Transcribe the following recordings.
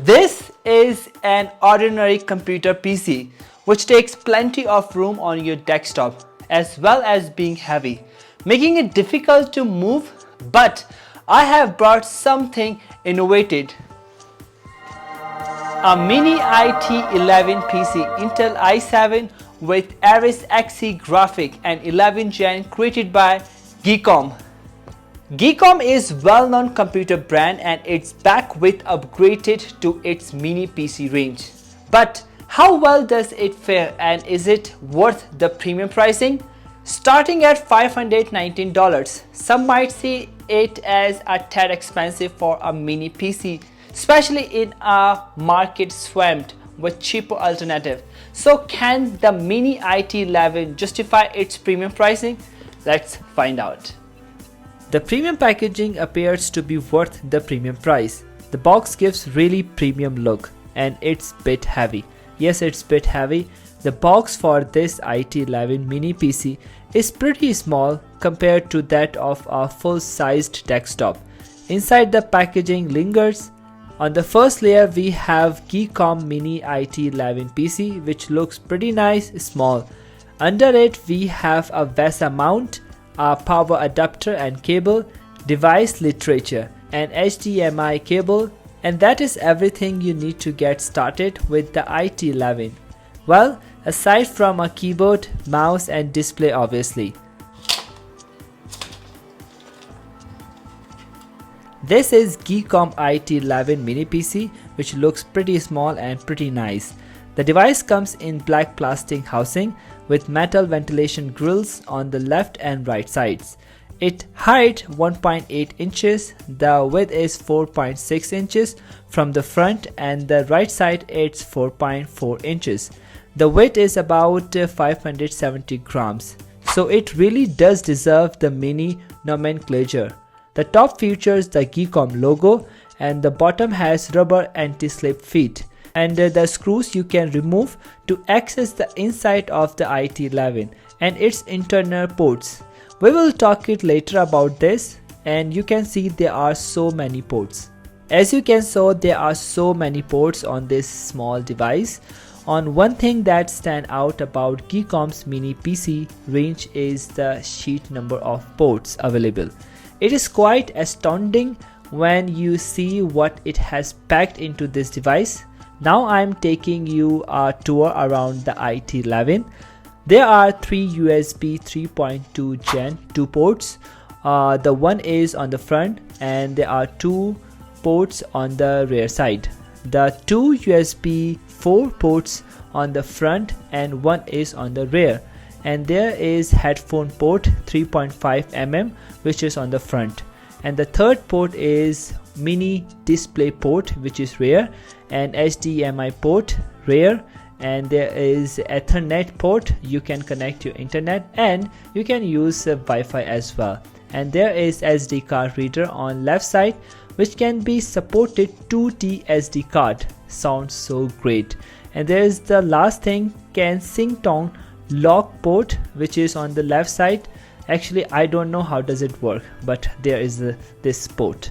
This is an ordinary computer PC which takes plenty of room on your desktop as well as being heavy, making it difficult to move, but I have brought something innovated. A Mini IT11 PC Intel i7 with Ares Xe graphic and 11th gen created by Geekom. Geekom is well-known computer brand and it's back with upgraded to its mini PC range. But how well does it fare and is it worth the premium pricing? Starting at $519, some might see it as a tad expensive for a mini PC, especially in a market swamped with cheaper alternatives. So can the Mini IT11 justify its premium pricing? Let's find out. The premium packaging appears to be worth the premium price. The box gives really premium look and it's bit heavy. Yes, it's bit heavy. The box for this IT11 mini PC is pretty small compared to that of a full-sized desktop. Inside the packaging lingers. On the first layer we have Geekom Mini IT11 PC which looks pretty nice, small. Under it we have a VESA mount, a power adapter and cable, device literature, an HDMI cable, and that is everything you need to get started with the IT11. Well, aside from a keyboard, mouse and display obviously. This is Geekom IT11 mini PC which looks pretty small and pretty nice. The device comes in black plastic housing with metal ventilation grills on the left and right sides. Its height 1.8 inches, the width is 4.6 inches from the front and the right side it's 4.4 inches. The weight is about 570 grams. So it really does deserve the mini nomenclature. The top features the Geekom logo and the bottom has rubber anti-slip feet. And the screws you can remove to access the inside of the IT11 and its internal ports. We will talk it later about this, and you can see there are so many ports. As you can see, there are so many ports on this small device. On one thing that stands out about Geekom's mini PC range is the sheer number of ports available. It is quite astounding when you see what it has packed into this device. Now I'm taking you a tour around the IT11. There are 3 USB 3.2 Gen 2 ports. The one is on the front and there are 2 ports on the rear side. The 2 USB 4 ports on the front and 1 is on the rear. And there is headphone port 3.5mm which is on the front. And the third port is mini display port which is rear, and HDMI port rear, and there is Ethernet port, you can connect your internet and you can use Wi-Fi as well. And there is SD card reader on left side which can be supported 2T SD card. Sounds so great. And there is the last thing, Kensington lock port which is on the left side. Actually I don't know how does it work, but there is this port.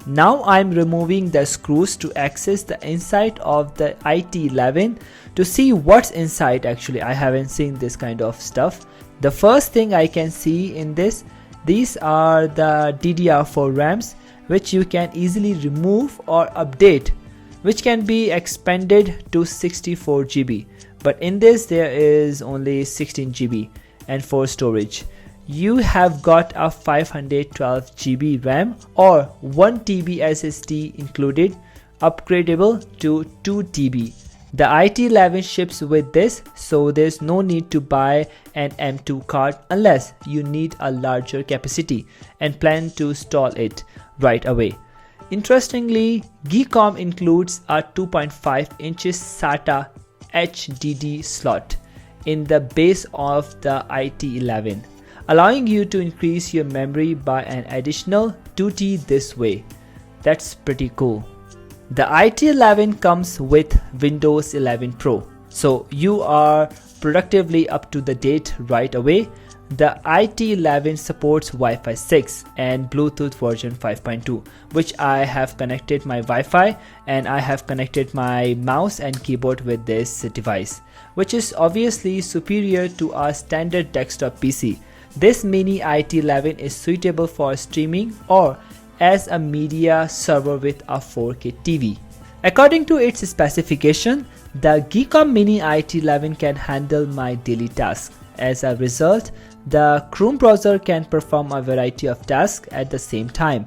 Now I'm removing the screws to access the inside of the IT11 to see what's inside. Actually I haven't seen this kind of stuff. The first thing I can see in this, these are the DDR4 RAMs which you can easily remove or update, which can be expanded to 64 GB, but in this there is only 16 GB. And for storage, you have got a 512 GB RAM or 1 TB SSD included, upgradable to 2 TB. The IT11 ships with this, so there's no need to buy an M2 card unless you need a larger capacity and plan to install it right away. Interestingly, Geekom includes a 2.5 inches SATA HDD slot in the base of the IT11, allowing you to increase your memory by an additional 2T this way. That's pretty cool. The IT11 comes with Windows 11 Pro, so you are productively up to the date right away. The IT11 supports Wi-Fi 6 and Bluetooth version 5.2, which I have connected my Wi-Fi, and I have connected my mouse and keyboard with this device, which is obviously superior to our standard desktop PC. This Mini IT11 is suitable for streaming or as a media server with a 4K TV. According to its specification, the Geekom Mini IT11 can handle my daily tasks. As a result, the Chrome browser can perform a variety of tasks at the same time,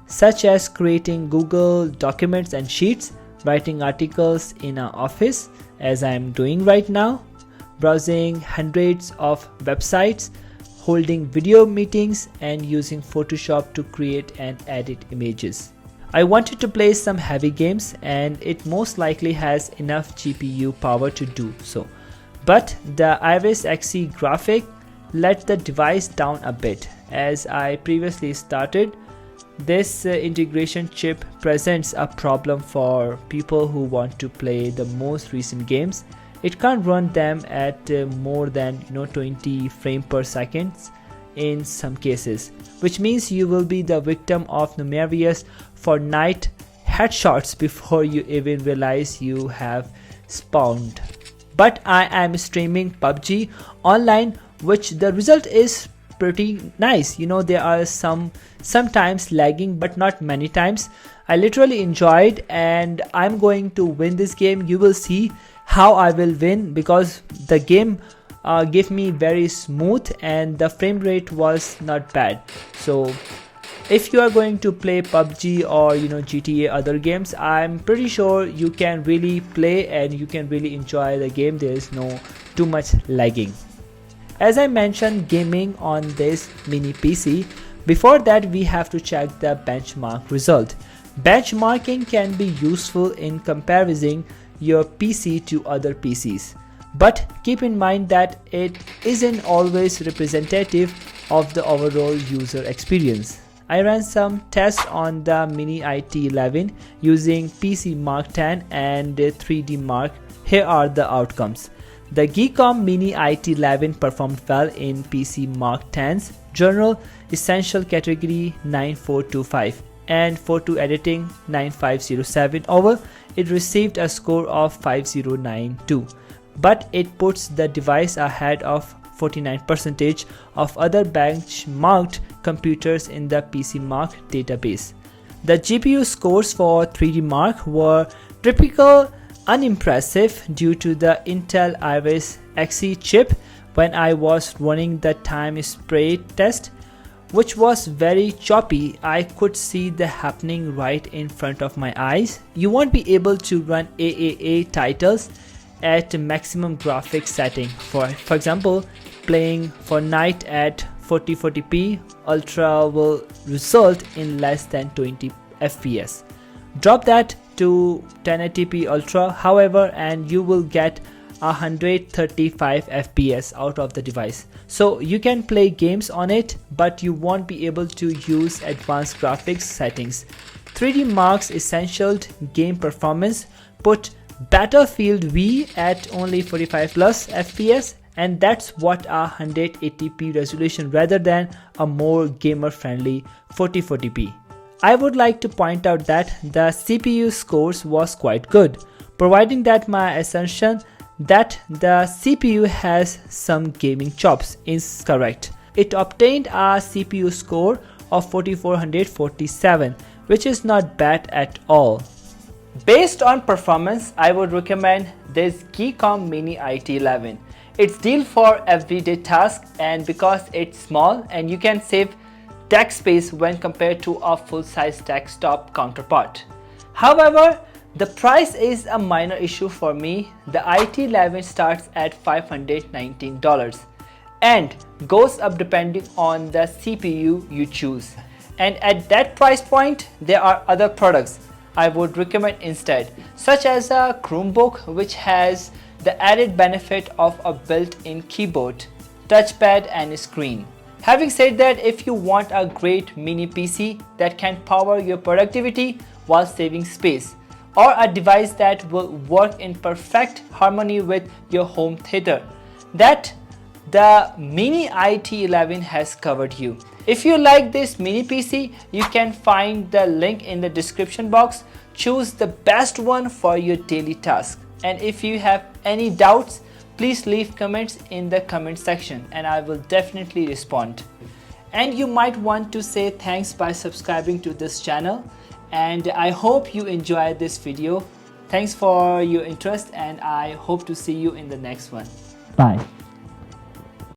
such as creating Google documents and sheets, writing articles in an office, as I am doing right now, browsing hundreds of websites, holding video meetings, and using Photoshop to create and edit images. I wanted to play some heavy games, and it most likely has enough GPU power to do so. But the Iris Xe graphic let the device down a bit. As I previously stated, this integration chip presents a problem for people who want to play the most recent games. It can't run them at more than 20 frames per second in some cases, which means you will be the victim of numerous Fortnite headshots before you even realize you have spawned. But I am streaming PUBG online, which the result is pretty nice. There are sometimes lagging, but not many times. I literally enjoyed, and I'm going to win this game. You will see how I will win, because the game gave me very smooth and the frame rate was not bad. So if you are going to play PUBG or GTA, other games, I'm pretty sure you can really play and you can really enjoy the game. There is no too much lagging. As I mentioned, gaming on this mini PC. Before that, we have to check the benchmark result. Benchmarking can be useful in comparing your PC to other PCs, but keep in mind that it isn't always representative of the overall user experience. I ran some tests on the Mini IT11 using PC Mark 10 and 3D Mark. Here are the outcomes. The Geekom Mini IT11 performed well in PC Mark 10's General Essential category 9425 and photo editing 9507. Overall, it received a score of 5092, but it puts the device ahead of 49% of other benchmarked computers in the PC Mark database. The GPU scores for 3D Mark were typical unimpressive due to the Intel Iris Xe chip. When I was running the time spray test, which was very choppy, I could see the happening right in front of my eyes. You won't be able to run AAA titles at maximum graphics setting. For example, playing Fortnite at 4040p Ultra will result in less than 20 FPS. Drop that to 1080p Ultra, however, and you will get 135 FPS out of the device. So you can play games on it, but you won't be able to use advanced graphics settings. 3D Mark's essential game performance put Battlefield V at only 45 plus FPS, and that's what a 180p resolution rather than a more gamer friendly 4040p. I would like to point out that the CPU scores was quite good, providing that my assumption that the CPU has some gaming chops is correct. It obtained a CPU score of 4447, which is not bad at all. Based on performance, I would recommend this Geekom Mini IT11. It's deal for everyday tasks, and because it's small and you can save deck space when compared to a full-size desktop counterpart. However, the price is a minor issue for me. The IT11 starts at $519 and goes up depending on the CPU you choose. And at that price point, there are other products I would recommend instead, such as a Chromebook, which has the added benefit of a built-in keyboard, touchpad and screen. Having said that, if you want a great mini PC that can power your productivity while saving space, or a device that will work in perfect harmony with your home theater, that the Mini IT11 has covered you. If you like this mini PC, you can find the link in the description box. Choose the best one for your daily task. And if you have any doubts, please leave comments in the comment section and I will definitely respond. And you might want to say thanks by subscribing to this channel, and I hope you enjoyed this video. Thanks for your interest and I hope to see you in the next one. Bye.